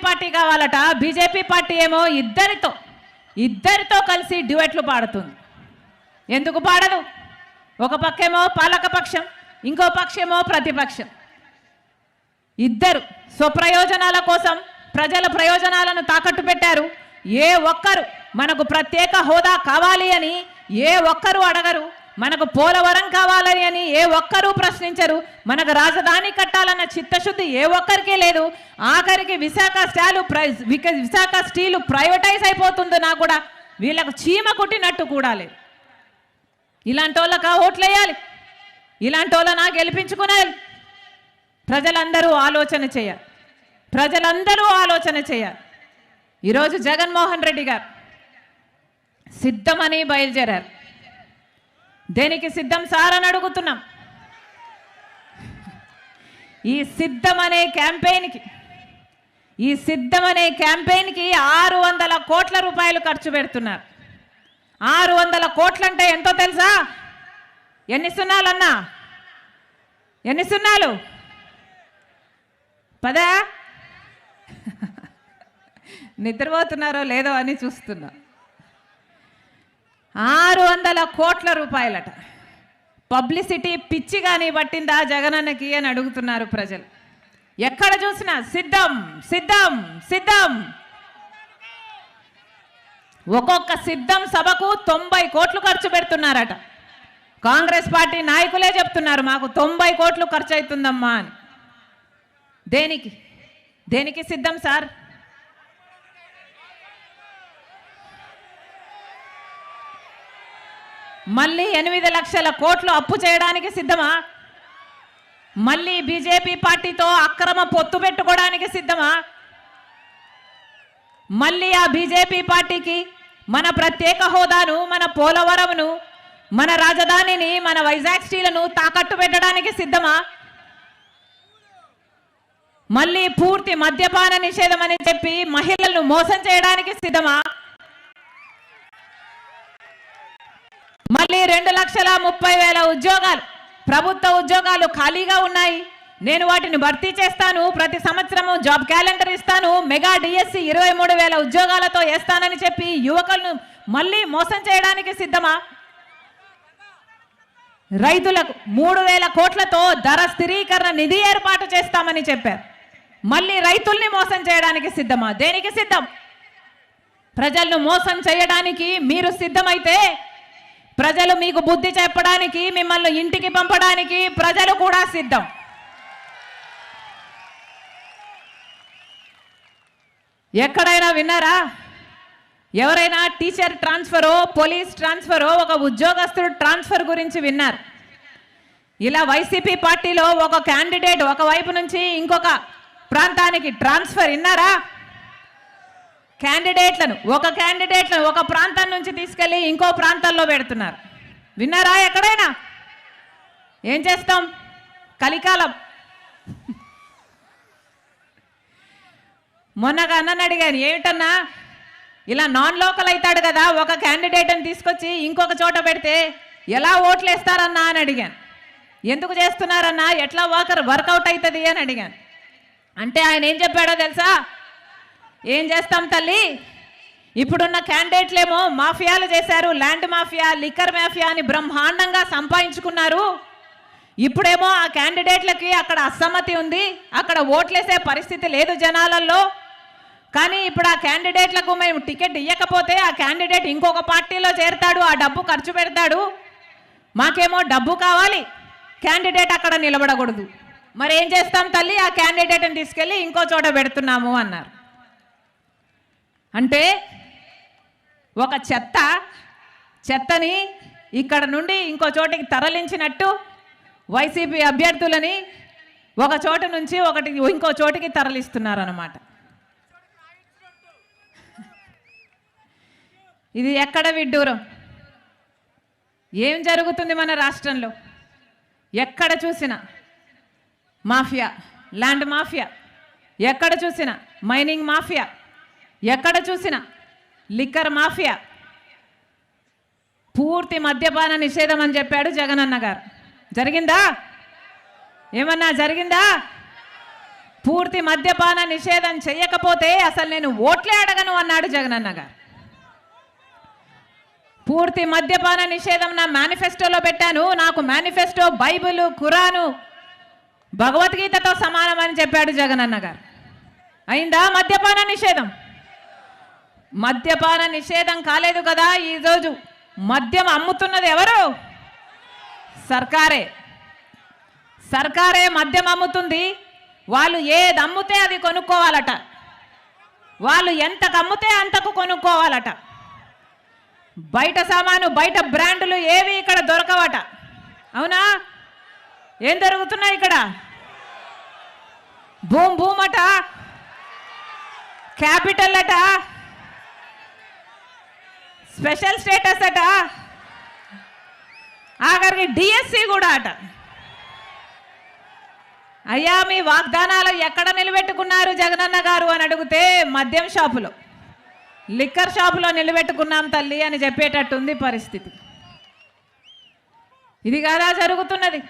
Party కావాలట, BJP party ఏమో ఇద్దరితో కలిసి డ్యూయెట్లు పాడుతుంది. ఎందుకు పాడదు? ఒక పక్కేమో పాలకపక్షం, ఇంకో పక్షమేమో ప్రతిపక్షం. ఇద్దరు స్వప్రయోజనాల కోసం ప్రజల ప్రయోజనాలను తాకట్టు పెట్టారు. ఏ ఒక్కరు మనకు ప్రత్యేక హోదా కావాలి అని ఏ ఒక్కరు అడగరు. మనకు పోలవరం కావాలని అని ఏ ఒక్కరూ ప్రశ్నించరు. మనకు రాజధాని కట్టాలన్న చిత్తశుద్ధి ఏ ఒక్కరికి లేదు. ఆఖరికి విశాఖ స్టీలు ప్రైవేటైజ్ అయిపోతుందో కూడా వీళ్ళకు చీమ కుట్టినట్టు కూడా లేదు. ఇలాంటి వాళ్ళకా ఓట్లేయాలి? ఇలాంటి వాళ్ళనా గెలిపించుకునేయాలి? ప్రజలందరూ ఆలోచన చేయాలి. ఈరోజు జగన్మోహన్ రెడ్డి గారు సిద్ధమని బయలుదేరారు. దేనికి సిద్ధం సార్ అని అడుగుతున్నాం. ఈ సిద్ధం అనే క్యాంపెయిన్కి 600 కోట్ల రూపాయలు ఖర్చు పెడుతున్నారు. 600 కోట్లంటే ఎంతో తెలుసా? ఎన్ని సున్నాలన్నా? ఎన్ని సున్నాలు? పదా? నిద్రపోతున్నారో లేదో అని చూస్తున్నా. 600 కోట్ల రూపాయలట. పబ్లిసిటీ పిచ్చి కానీ పట్టిందా జగనన్నకి అని అడుగుతున్నారు ప్రజలు. ఎక్కడ చూసినా సిద్ధం సిద్ధం సిద్ధం. ఒక్కొక్క సిద్ధం సభకు 90 కోట్లు ఖర్చు పెడుతున్నారట. కాంగ్రెస్ పార్టీ నాయకులే చెప్తున్నారు మాకు 90 కోట్లు ఖర్చు అవుతుందమ్మా అని. దేనికి సిద్ధం సార్? మళ్ళీ 8 లక్షల కోట్లు అప్పు చేయడానికి సిద్ధమా? మళ్ళీ బీజేపీ పార్టీతో అక్రమ పొత్తు పెట్టుకోవడానికి సిద్ధమా? మళ్ళీ ఆ బీజేపీ పార్టీకి మన ప్రత్యేక హోదాను, మన పోలవరంను, మన రాజధానిని, మన వైజాగ్ స్టీలను తాకట్టు పెట్టడానికి సిద్ధమా? మళ్ళీ పూర్తి మద్యపాన నిషేధం అని చెప్పి మహిళలను మోసం చేయడానికి సిద్ధమా? మళ్ళీ 2,30,000 ఉద్యోగాలు, ప్రభుత్వ ఉద్యోగాలు ఖాళీగా ఉన్నాయి, నేను వాటిని భర్తీ చేస్తాను, ప్రతి సంవత్సరము జాబ్ క్యాలెండర్ ఇస్తాను, మెగా డిఎస్సి 23,000 ఉద్యోగాలతో వేస్తానని చెప్పి యువకులను మళ్ళీ మోసం చేయడానికి సిద్ధమా? రైతులకు 3,000 కోట్లతో ధర స్థిరీకరణ నిధి ఏర్పాటు చేస్తామని చెప్పారు. మళ్ళీ రైతుల్ని మోసం చేయడానికి సిద్ధమా? దేనికి సిద్ధం? ప్రజలను మోసం చేయడానికి మీరు సిద్ధమైతే ప్రజలు మీకు బుద్ధి చెప్పడానికి, మిమ్మల్ని ఇంటికి పంపడానికి ప్రజలు కూడా సిద్ధం. ఎక్కడైనా విన్నారా? ఎవరైనా టీచర్ ట్రాన్స్ఫరో, పోలీస్ ట్రాన్స్ఫరో, ఒక ఉద్యోగస్తుడు ట్రాన్స్ఫర్ గురించి విన్నారు? ఇలా వైసీపీ పార్టీలో ఒక క్యాండిడేట్ ఒకవైపు నుంచి ఇంకొక ప్రాంతానికి ట్రాన్స్ఫర్ విన్నారా? క్యాండిడేట్లను ఒక ప్రాంతం నుంచి తీసుకెళ్ళి ఇంకో ప్రాంతంలో పెడుతున్నారు. విన్నారా ఎక్కడైనా? ఏం చేస్తాం? కలికాలం. మొన్నగా అన్నని అడిగాను, ఏమిటన్నా ఇలా నాన్ లోకల్ అవుతాడు కదా, ఒక క్యాండిడేట్ని తీసుకొచ్చి ఇంకొక చోట పెడితే ఎలా ఓట్లేస్తారన్నా అని అడిగాను. ఎందుకు చేస్తున్నారన్నా, ఎట్లా వర్కౌట్ అవుతుంది అని అడిగాను. అంటే ఆయన ఏం చెప్పాడో తెలుసా? ఏం చేస్తాం తల్లి, ఇప్పుడున్న క్యాండిడేట్లేమో మాఫియాలు చేశారు, ల్యాండ్ మాఫియా, లిక్కర్ మాఫియా అని బ్రహ్మాండంగా సంపాదించుకున్నారు. ఇప్పుడేమో ఆ క్యాండిడేట్లకి అక్కడ అసమ్మతి ఉంది, అక్కడ ఓట్లేసే పరిస్థితి లేదు జనాలలో. కానీ ఇప్పుడు ఆ క్యాండిడేట్లకు మేము టికెట్ ఇవ్వకపోతే ఆ క్యాండిడేట్ ఇంకొక పార్టీలో చేరతాడు, ఆ డబ్బు ఖర్చు పెడతాడు. మాకేమో డబ్బు కావాలి, క్యాండిడేట్ అక్కడ నిలబడకూడదు. మరి ఏం చేస్తాం తల్లి, ఆ క్యాండిడేట్ని తీసుకెళ్ళి ఇంకో చోట పెడుతున్నాము అన్నారు. అంటే ఒక చెత్తని ఇక్కడ నుండి ఇంకో చోటికి తరలించినట్టు వైసీపీ అభ్యర్థులని ఒక చోట నుంచి ఇంకో చోటికి తరలిస్తున్నారన్నమాట. ఇది ఎక్కడ విడ్డూరం? ఏం జరుగుతుంది మన రాష్ట్రంలో? ఎక్కడ చూసినా మాఫియా, ల్యాండ్ మాఫియా, ఎక్కడ చూసినా మైనింగ్ మాఫియా, ఎక్కడ చూసినా లిక్కర్ మాఫియా. పూర్తి మద్యపాన నిషేధం అని చెప్పాడు జగనన్న గారు. జరిగిందా? ఏమన్నా జరిగిందా? పూర్తి మద్యపాన నిషేధం చేయకపోతే అసలు నేను ఓట్లే అడగను అన్నాడు జగనన్న గారు. పూర్తి మద్యపాన నిషేధం నా మేనిఫెస్టోలో పెట్టాను, నాకు మేనిఫెస్టో బైబిలు ఖురాను భగవద్గీతతో సమానం అని చెప్పాడు జగనన్న గారు. అయిందా మద్యపాన నిషేధం? మద్యపాన నిషేధం కాలేదు కదా. ఈరోజు మద్యం అమ్ముతున్నది ఎవరు? సర్కారే. సర్కారే మద్యం అమ్ముతుంది. వాళ్ళు ఏది అమ్ముతే అది కొనుక్కోవాలట. వాళ్ళు ఎంతకు అమ్ముతే అంతకు కొనుక్కోవాలట. బయట సామాను బయట బ్రాండ్లు ఏవి ఇక్కడ దొరకవట. అవునా? ఏం జరుగుతున్నాయి ఇక్కడ? భూమ్ భూమ్ అట, క్యాపిటల్ అట, స్పెషల్ స్టేటస్ అట, ఆఖరికి డిఎస్సి కూడా అట. అయ్యా మీ వాగ్దానాలు ఎక్కడ నిలబెట్టుకున్నారు జగనన్న గారు అని అడిగితే మద్యం షాపులో, లిక్కర్ షాపులో నిలబెట్టుకున్నాం తల్లి అని చెప్పేటట్టుంది పరిస్థితి. ఇది కాదా జరుగుతున్నది?